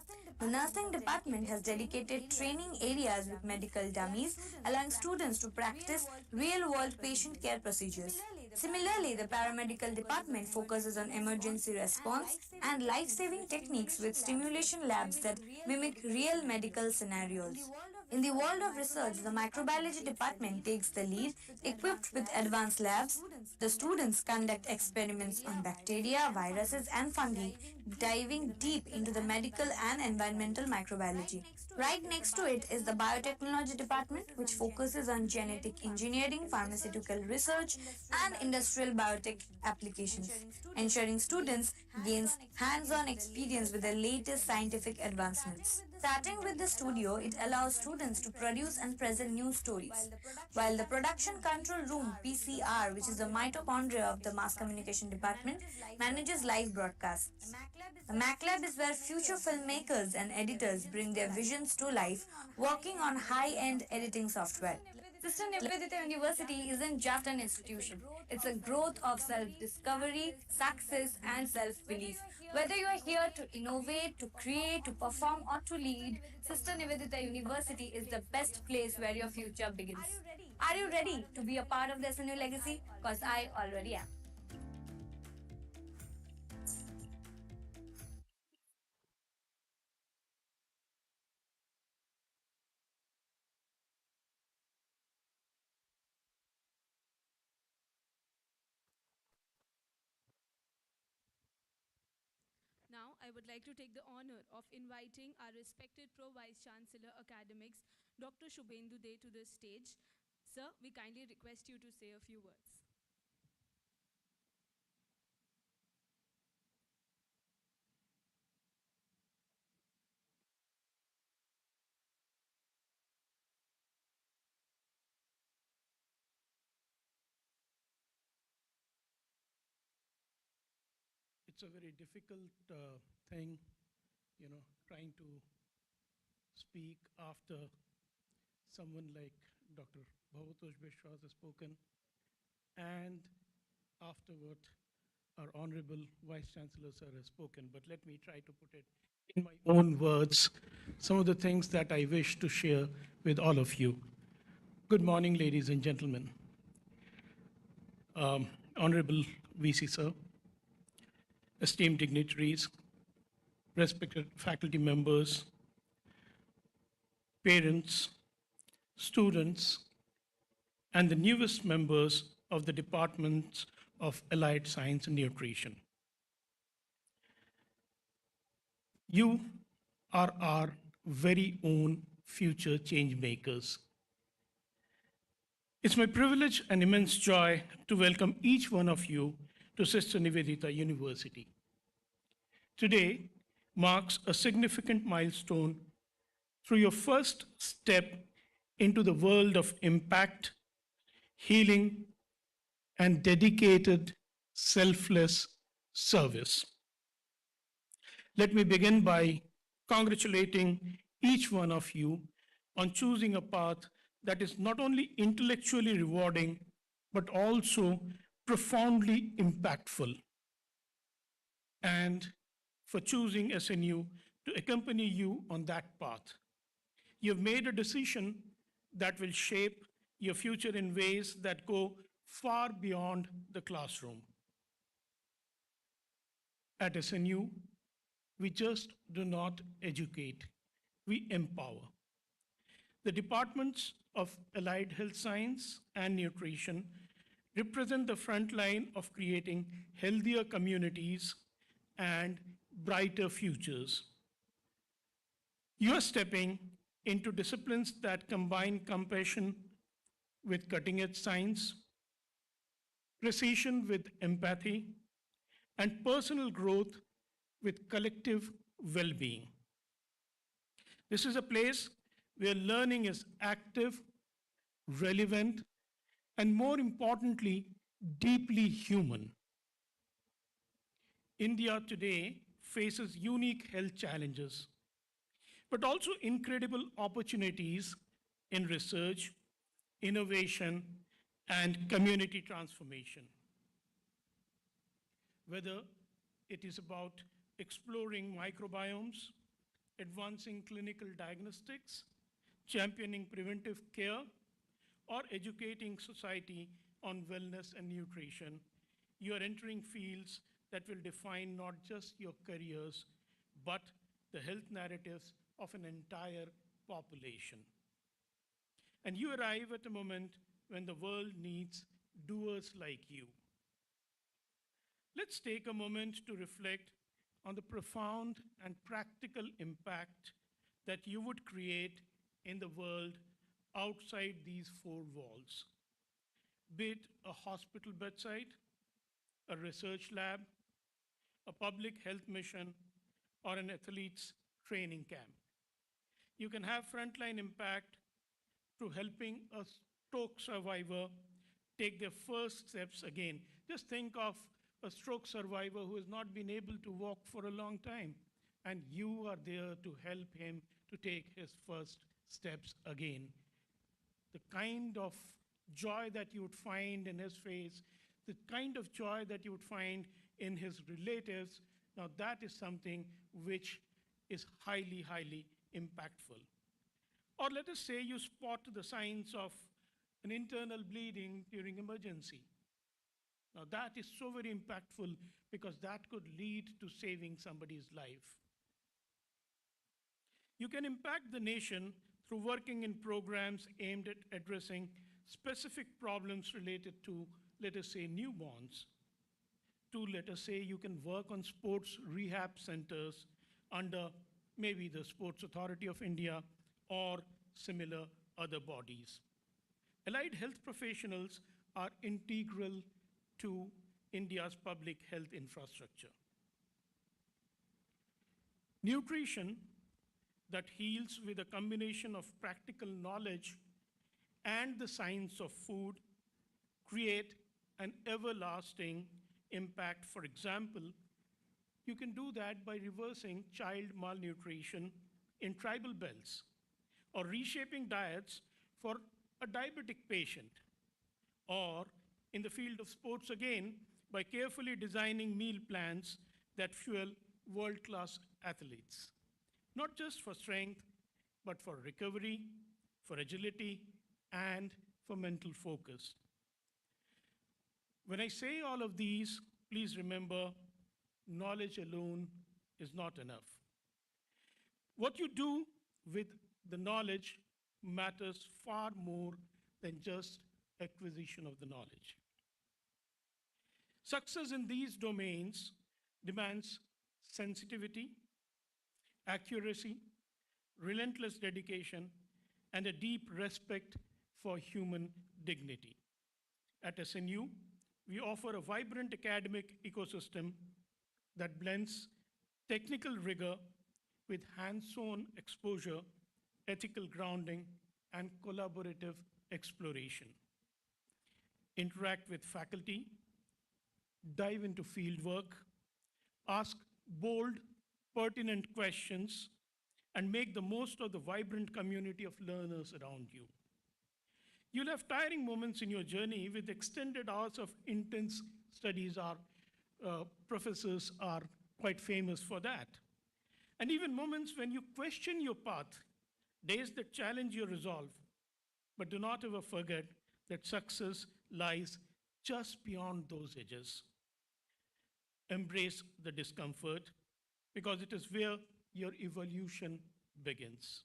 The nursing department has dedicated training areas with medical dummies, allowing students to practice real world patient care procedures. Similarly, the paramedical department focuses on emergency response and life saving techniques with stimulation labs that mimic real medical scenarios. In the world of research, the microbiology department takes the lead. Equipped with advanced labs, the students conduct experiments on bacteria, viruses, and fungi, diving deep into the medical and environmental microbiology. Right next to it is the biotechnology department, which focuses on genetic engineering, pharmaceutical research, and industrial biotech applications, ensuring students gains hands-on experience with the latest scientific advancements. Starting with the studio, it allows students to produce and present new stories, while the production control room (PCR), which is the mitochondria of the mass communication department, manages live broadcasts. The Mac Lab is where future filmmakers and editors bring their visions to life, working on high-end editing software. Sister Nivedita University isn't just an institution. It's a growth of self-discovery, success, and self-belief. Whether you are here to innovate, to create, to perform, or to lead, Sister Nivedita University is the best place where your future begins. Are you ready to be a part of the SNU legacy? Because I already am. Now, I would like to take the honor of inviting our respected Pro Vice Chancellor Academics, Dr. Shubhendu De, to the stage. Sir, we kindly request you to say a few words. It's a very difficult thing, trying to speak after someone like Dr. Bhavatosh Bishwas has spoken, and afterward, our Honorable Vice Chancellor Sir has spoken. But let me try to put it in my own words, some of the things that I wish to share with all of you. Good morning, ladies and gentlemen. Honorable VC Sir, esteemed dignitaries, respected faculty members, parents, students, and the newest members of the Departments of Allied Science and Nutrition. You are our very own future change makers. It's my privilege and immense joy to welcome each one of you to Sister Nivedita University. Today marks a significant milestone through your first step into the world of impact, healing, and dedicated, selfless service. Let me begin by congratulating each one of you on choosing a path that is not only intellectually rewarding, but also profoundly impactful, and for choosing SNU to accompany you on that path. You've made a decision that will shape your future in ways that go far beyond the classroom. At SNU, we just do not educate, we empower. The departments of Allied Health Science and Nutrition represent the front line of creating healthier communities and brighter futures. You are stepping into disciplines that combine compassion with cutting edge science, precision with empathy, and personal growth with collective well being. This is a place where learning is active, relevant, and more importantly, deeply human. India today faces unique health challenges, but also incredible opportunities in research, innovation, and community transformation. Whether it is about exploring microbiomes, advancing clinical diagnostics, championing preventive care, or educating society on wellness and nutrition, you are entering fields that will define not just your careers, but the health narratives of an entire population. And you arrive at a moment when the world needs doers like you. Let's take a moment to reflect on the profound and practical impact that you would create in the world outside these four walls, be it a hospital bedside, a research lab, a public health mission, or an athlete's training camp. You can have frontline impact through helping a stroke survivor take their first steps again. Just think of a stroke survivor who has not been able to walk for a long time, and you are there to help him to take his first steps again. The kind of joy that you would find in his face, the kind of joy that you would find in his relatives, now that is something which is highly, highly impactful. Or let us say you spot the signs of an internal bleeding during emergency. Now that is so very impactful because that could lead to saving somebody's life. You can impact the nation through working in programs aimed at addressing specific problems related to, let us say, newborns. To, let us say, you can work on sports rehab centers under maybe the Sports Authority of India or similar other bodies. Allied health professionals are integral to India's public health infrastructure. Nutrition that heals with a combination of practical knowledge and the science of food create an everlasting impact. For example, you can do that by reversing child malnutrition in tribal belts or reshaping diets for a diabetic patient, or in the field of sports again, by carefully designing meal plans that fuel world class athletes, not just for strength, but for recovery, for agility, and for mental focus. When I say all of these, please remember knowledge alone is not enough. What you do with the knowledge matters far more than just acquisition of the knowledge. Success in these domains demands sensitivity, accuracy, relentless dedication, and a deep respect for human dignity. At SNU, we offer a vibrant academic ecosystem that blends technical rigor with hands-on exposure, ethical grounding, and collaborative exploration. Interact with faculty, dive into fieldwork, ask bold, pertinent questions, and make the most of the vibrant community of learners around you. You'll have tiring moments in your journey with extended hours of intense studies. Our professors are quite famous for that. And even moments when you question your path, days that challenge your resolve. But do not ever forget that success lies just beyond those edges. Embrace the discomfort because it is where your evolution begins.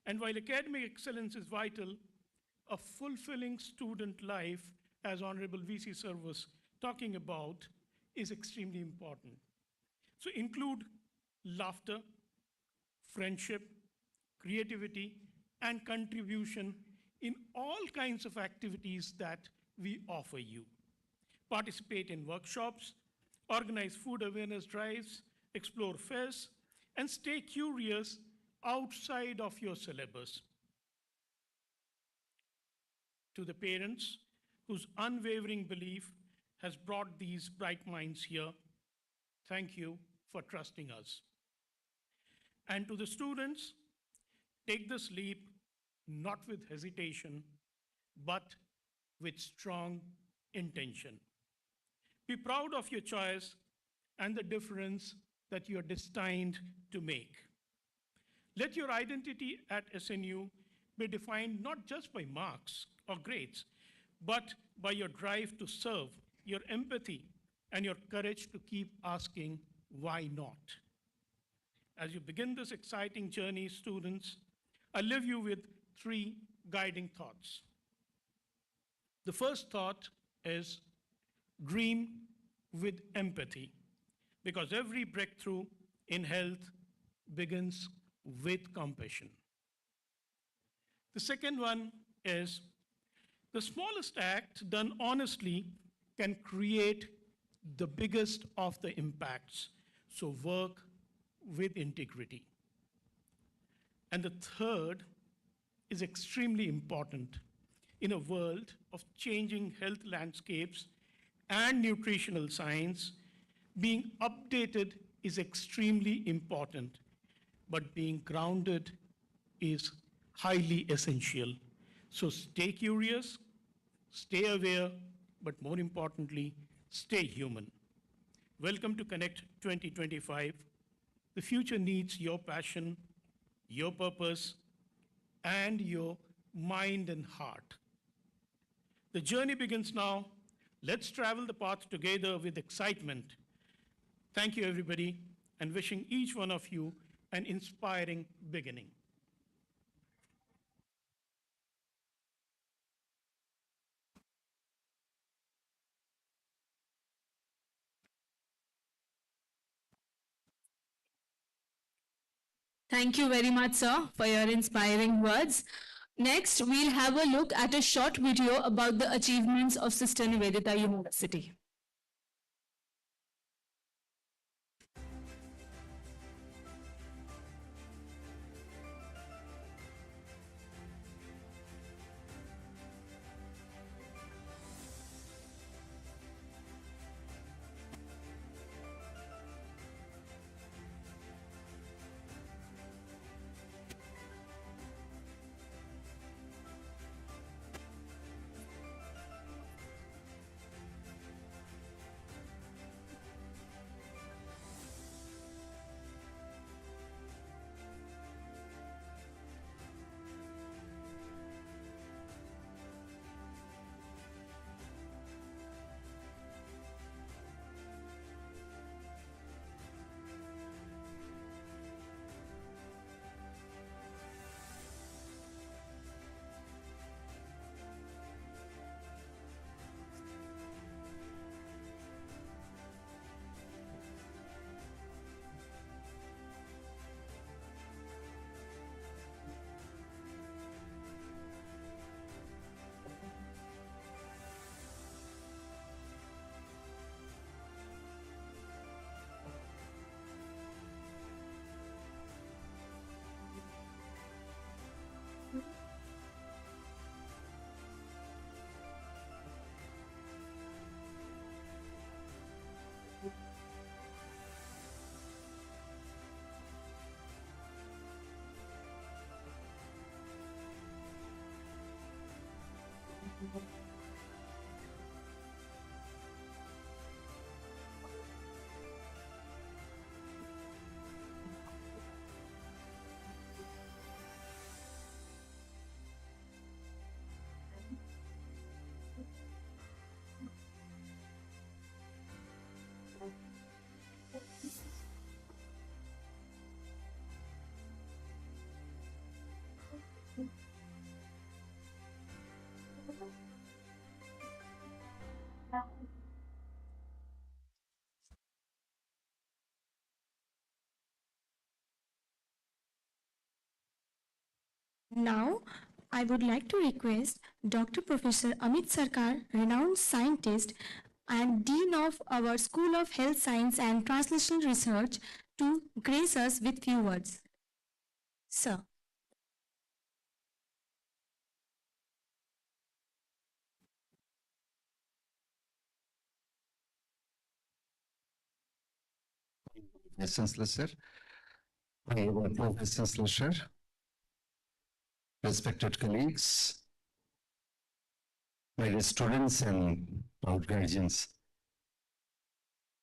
And while academic excellence is vital, a fulfilling student life, as Honorable VC Sir was talking about, is extremely important. So include laughter, friendship, creativity, and contribution in all kinds of activities that we offer you. Participate in workshops, organize food awareness drives, explore fairs, and stay curious outside of your syllabus. To the parents whose unwavering belief has brought these bright minds here, thank you for trusting us. And to the students, take this leap not with hesitation, but with strong intention. Be proud of your choice and the difference that you are destined to make. Let your identity at SNU be defined not just by marks or grades, but by your drive to serve, your empathy, and your courage to keep asking, why not? As you begin this exciting journey, students, I leave you with 3 guiding thoughts. The first thought is dream with empathy, because every breakthrough in health begins with compassion. The second one is the smallest act done honestly can create the biggest of the impacts. So work with integrity. And the third is extremely important. In a world of changing health landscapes and nutritional science, being updated is extremely important, but being grounded is highly essential. So stay curious, stay aware, but more importantly, stay human. Welcome to Connect 2025. The future needs your passion, your purpose, and your mind and heart. The journey begins now. Let's travel the path together with excitement. Thank you, everybody, and wishing each one of you an inspiring beginning. Thank you very much, sir, for your inspiring words. Next, we'll have a look at a short video about the achievements of Sister Nivedita University. Now, I would like to request Dr. Professor Amit Sarkar, renowned scientist and Dean of our School of Health Science and Translational Research, to grace us with few words. Sir. Vice Chancellor, sir. Honorable Vice Chancellor, sir. Respected colleagues, my dear students and proud guardians,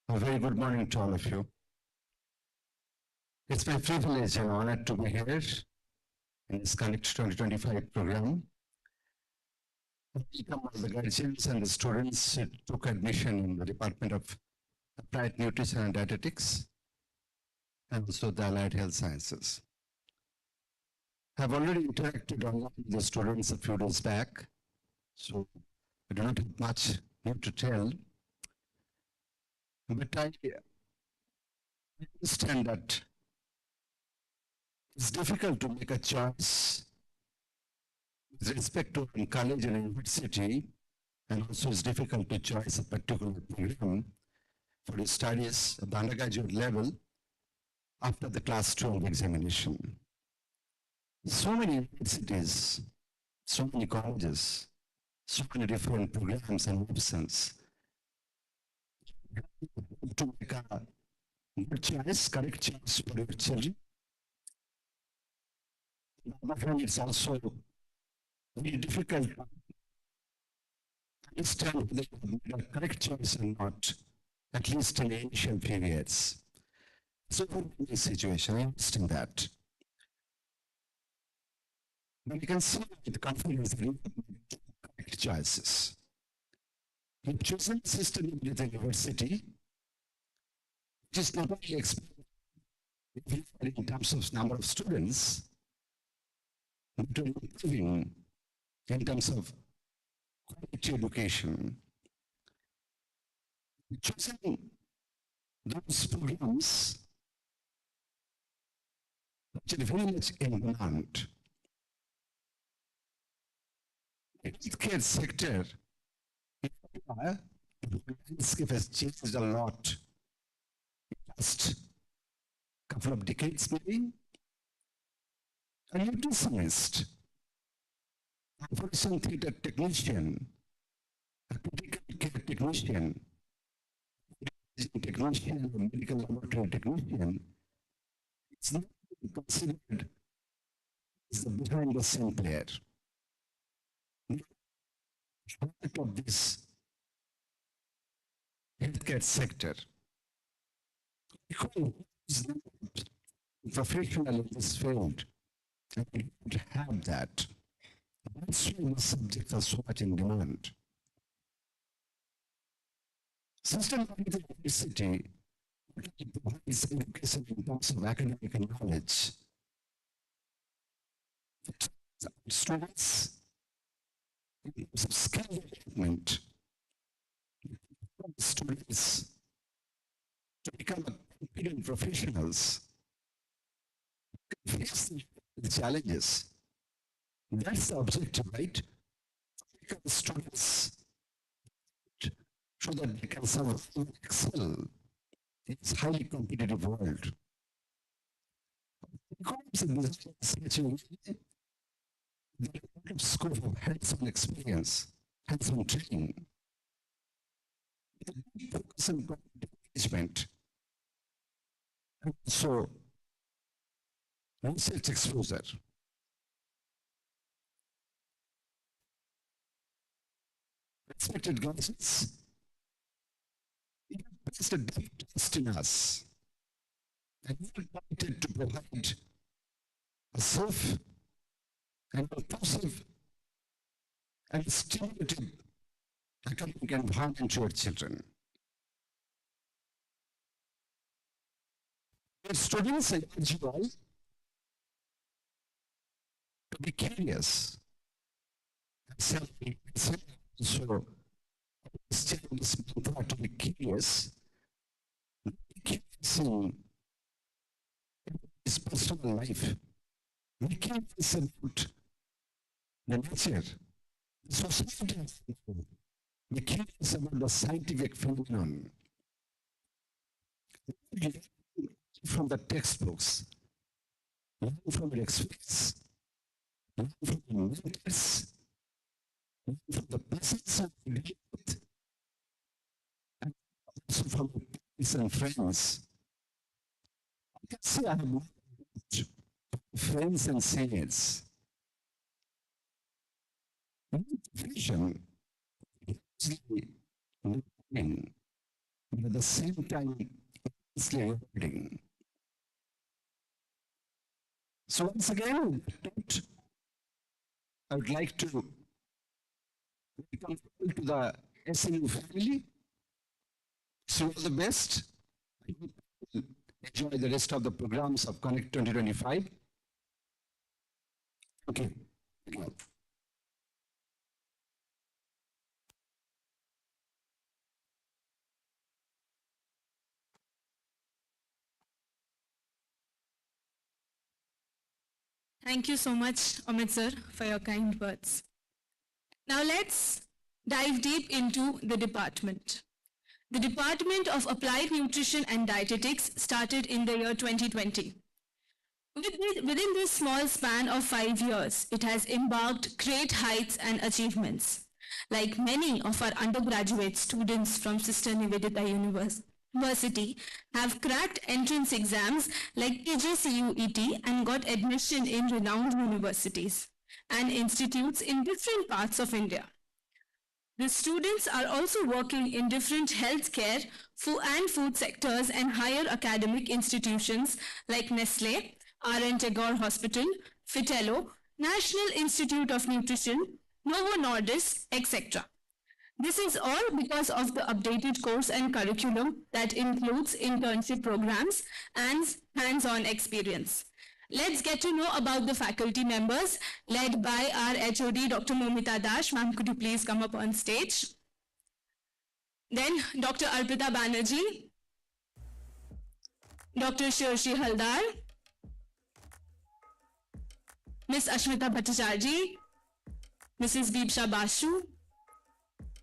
a very good morning to all of you. It's my privilege and honor to be here in this Connect 2025 program. I welcome all the guardians and the students who took admission in the Department of Applied Nutrition and Dietetics, and also the Allied Health Sciences. I've already interacted online with the students a few days back, so I do not have much new to tell. But I understand that it's difficult to make a choice with respect to college and university, and also it's difficult to choose a particular program for the studies at the undergraduate level after the class 12 examination. So many universities, so many colleges, so many different programs and options. To make a good choice, correct choice for your children. It's also very difficult to understand whether you made a correct choice or not, at least in the initial periods. So in this situation, I understand that. But you can see with confidence that you have made correct choices. You've chosen a system with the university, which is not only in terms of number of students, but improving in terms of quality education. Choosing those programs which are very much in demand. The healthcare sector, the landscape has changed a lot in the past couple of decades maybe. A nutritionist, a operation theater technician, a critical care technician, or medical laboratory technician, it's not considered as the behind the scene player. Part of this healthcare sector, because is not professional in this field, and we don't have that. That's why the subjects are so much in demand. System of the university provides education in terms of academic knowledge. Students, in terms of skill development, students to become competent professionals, face the challenges. That's the objective, right? Become students so that they can serve and excel in this highly competitive world. Because in this situation, there is a lot of scope of hands-on experience, hands-on training, focus on engagement, and so research exposure. Respected guardians, you have placed a deep trust in us, and we are committed to provide a safe and inclusive and stimulative academic environment to your children. Your students, I urge you all to be curious. So, this mantra to be curious in his personal life. Be curious about the nature, the society, be curious about the scientific phenomenon from the textbooks, learn from your experience, learn from the mentors, learn from the persons of growth, and also from your parents and friends. I can say I have met friends and seniors. Vision is learning, but at the same time, it's rewarding. So once again, I would like to welcome you to the SMU family. So all the best. I hope you will enjoy the rest of the programs of Connect 2025. Okay. Thank you so much, Amit sir, for your kind words. Now let's dive deep into the department. The Department of Applied Nutrition and Dietetics started in the year 2020. Within this small span of 5 years, it has embarked great heights and achievements. Like many of our undergraduate students from Sister Nivedita University have cracked entrance exams like PGCUET and got admission in renowned universities and institutes in different parts of India. The students are also working in different healthcare and food sectors and higher academic institutions like Nestle, R.N. Tagore Hospital, Fitello, National Institute of Nutrition, Novo Nordisk, etc. This is all because of the updated course and curriculum that includes internship programs and hands-on experience. Let's get to know about the faculty members led by our HOD, Dr. Momita Dash. Ma'am, could you please come up on stage? Then Dr. Arpita Banerjee, Dr. Shirshi Haldar, Ms. Ashmita Bhattacharjee, Mrs. Deepsha Basu,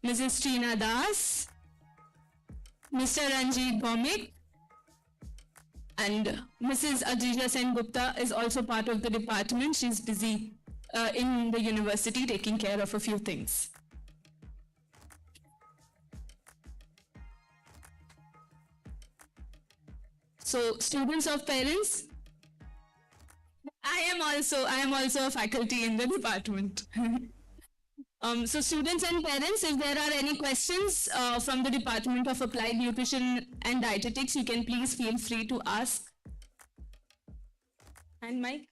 Mrs. Trina Das, Mr. Ranjit Bhomik, and Mrs. Adrija Sen Gupta is also part of the department. She's busy in the university taking care of a few things. So, students of parents, I am also a faculty in the department. So students and parents, if there are any questions from the Department of Applied Nutrition and Dietetics, you can please feel free to ask. And Mike?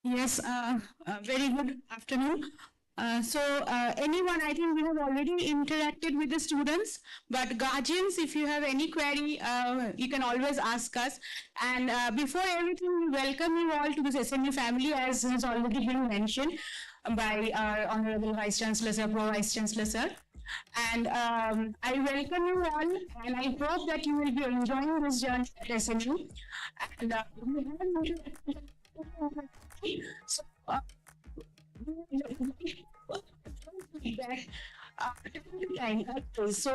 Yes, very good afternoon. Anyone, I think we have already interacted with the students, but guardians, if you have any query, you can always ask us. And before everything, we welcome you all to this SMU family, as has already been mentioned by our Honorable Vice Chancellor, Sir, Pro Vice Chancellor, Sir. And I welcome you all, and I hope that you will be enjoying this journey at SMU. And we have so, feedback so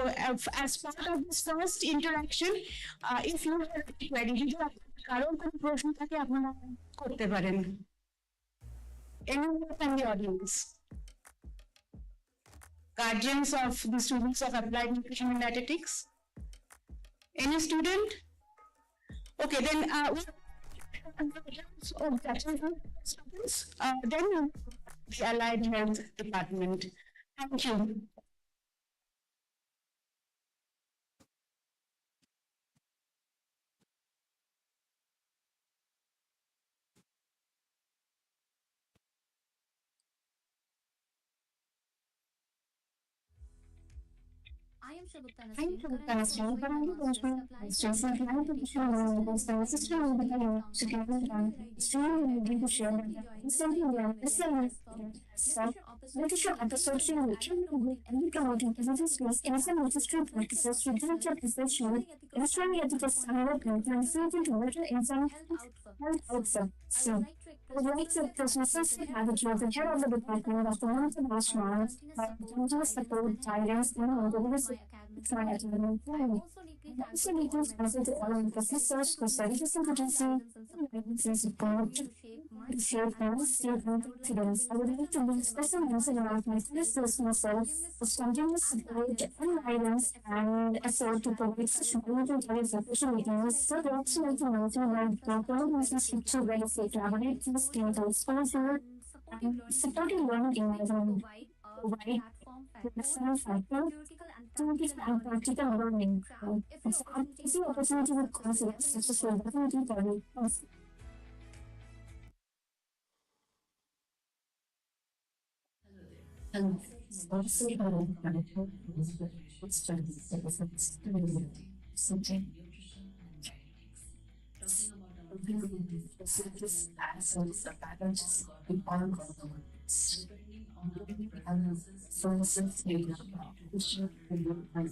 as part of this first interaction, if you have any query, যদি কারোর কোনো প্রশ্ন থাকে আপনারা করতে পারেন। Anyone from the audience? Guardians of the students of Applied Nutrition and Dietetics? Any student? Okay, then students, then the Allied Health Department. Thank you. I am I'm from Palestine, but I'm from Palestine. I'm the Christian was the sister of the second stream leadership and so leadership at the social and promoting business skills in some industry practices to digital professional illustrating at the standard and something to measure in some health outcome. So the rights of businesses have the head of the department of the National by support guidance and the also need to sponsor the element of research for services and agency and support to share plans, statement, confidence. I would like to be special mention about my first personal self for continuous support and guidance and effort to provide such important areas of opportunities so that to make the mountain and proper business to benefit collaborate to scale the exposure and supporting learning environment provide maximum factor to give practical learning. It's an easy opportunity with confidence, such as for definitely body. And also, something this as a patterns in all governments. And for instance, students and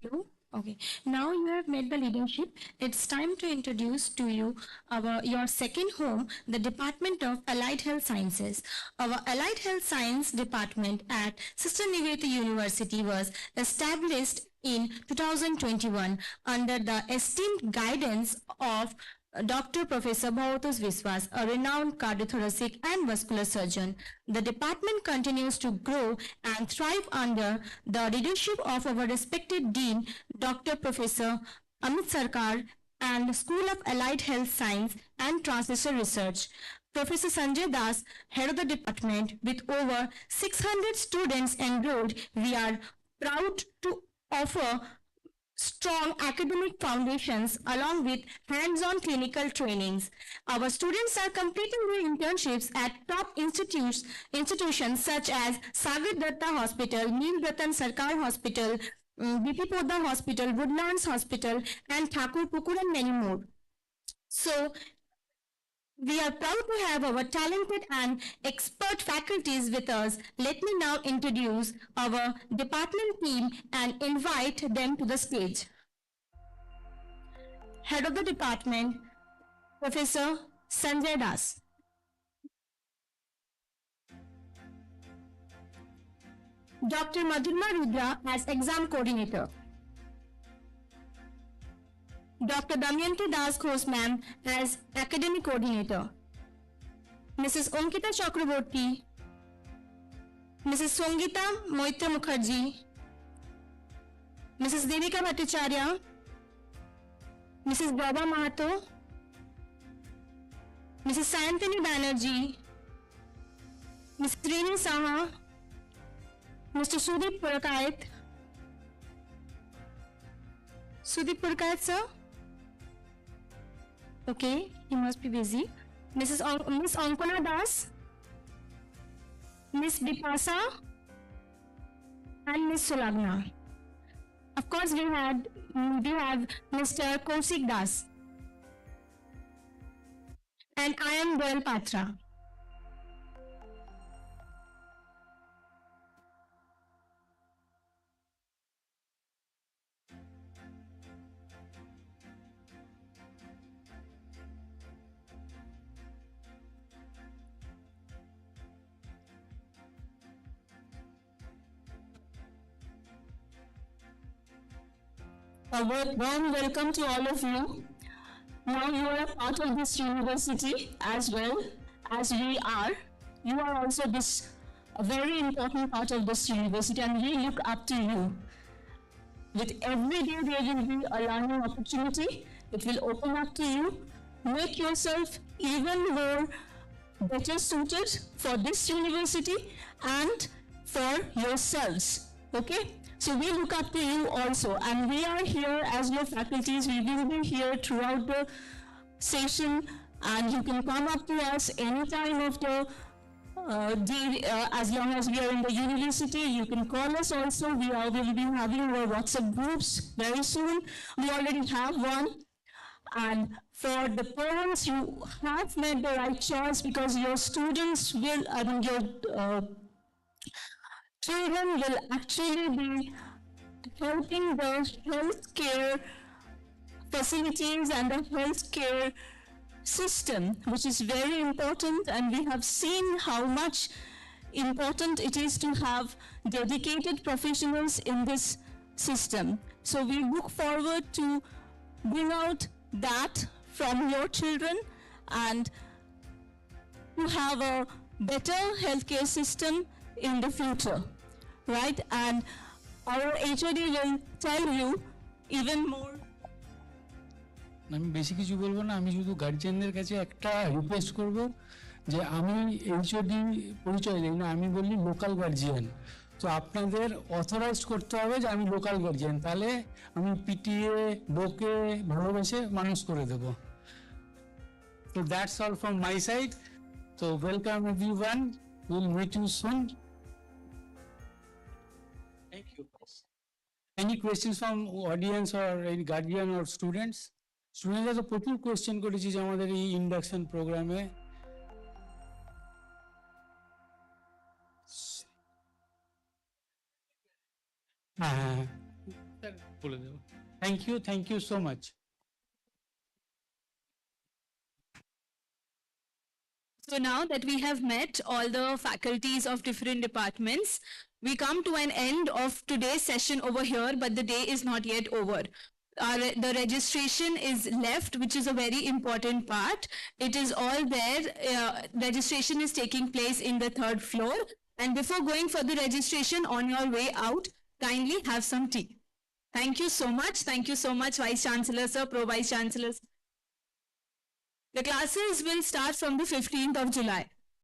you. Okay, now you have met the leadership. It's time to introduce to you your second home, the Department of Allied Health Sciences. Our Allied Health Science Department at Sister Nivedita University was established in 2021 under the esteemed guidance of Dr. Professor Bhavatos Viswas, a renowned cardiothoracic and vascular surgeon. The department continues to grow and thrive under the leadership of our respected Dean, Dr. Professor Amit Sarkar, and School of Allied Health Science and Transistor Research. Professor Sanjay Das, head of the department, with over 600 students enrolled, we are proud to offer strong academic foundations along with hands-on clinical trainings. Our students are completing their internships at top institutions such as Sagar Datta Hospital, Neel Ratan Sarkar Hospital, BP Poddar Hospital, Woodlands Hospital, and Thakur Pukur and many more. So, we are proud to have our talented and expert faculties with us. Let me now introduce our department team and invite them to the stage. Head of the department, Professor Sanjay Das. Dr. Madhurma Rudra as exam coordinator. Dr. Damayanti Das Ghosh ma'am as academic coordinator. Mrs. Onkita Chakraborty, Mrs. Songita Moitra Mukherjee, Mrs. Devika Bhattacharya, Mrs. Baba Mahato, Mrs. Sayantani Banerjee, Mrs. Renu Saha, Mr. Sudeep Purakayat. Sudeep Purakayat, sir? Okay, he must be busy. Miss Ankona Das, Miss Bipasa, and Miss Sulagna. Of course, we have Mr. Kosik Das. And I am Doyle Patra. A warm welcome to all of you. Now you are a part of this university as well as we are. you are also this a very important part of this university, and we look up to you. With every day there will be a learning opportunity. It will open up to you. Make yourself even more better suited for this university and for yourselves. Okay? So we look up to you also, and we are here as your faculties. We will be here throughout the session, and you can come up to us any time of the day, as long as we are in the university. You can call us also. Will be having our WhatsApp groups very soon. We already have one. And for the parents, you have made the right choice, because your students will, your children will actually be helping the healthcare facilities and the healthcare system, which is very important, and we have seen how much important it is to have dedicated professionals in this system. So we look forward to bring out that from your children and to have a better healthcare system in the future, right? And our HOD will tell you even more. আমি বেশি কিছু বলবো না, আমি শুধু গার্জিয়ানদের কাছে একটা request করব যে আমি এইচওডি পরিচয় দিই না, আমি বলি লোকাল গার্জিয়ান। তো আপনাদের অথরাইজড করতে হবে যে আমি লোকাল গার্জিয়ান, তাহলে আমি পিটিএ বকে ভালোবেসে মানুষ করে দেব। তো that's all from my side. তো welcome everyone, will meet you soon. Thank you. Any questions from audience or any guardian or students? স্টুডেন্টরা তো প্রচুর কোয়েশ্চেন করেছি যে আমাদের এই ইন্ডাকশন প্রোগ্রামে। হ্যাঁ হ্যাঁ স্যার বলে দেবো। Thank you so much. So now that we have met all the faculties of different departments, we come to an end of today's session over here, but the day is not yet over. The registration is left, which is a very important part. It is all there. Registration is taking place in the 3rd floor. And before going for the registration, on your way out, kindly have some tea. Thank you so much. Thank you so much, Vice Chancellor, Sir, Pro Vice Chancellor. The classes will start from the 15th of July.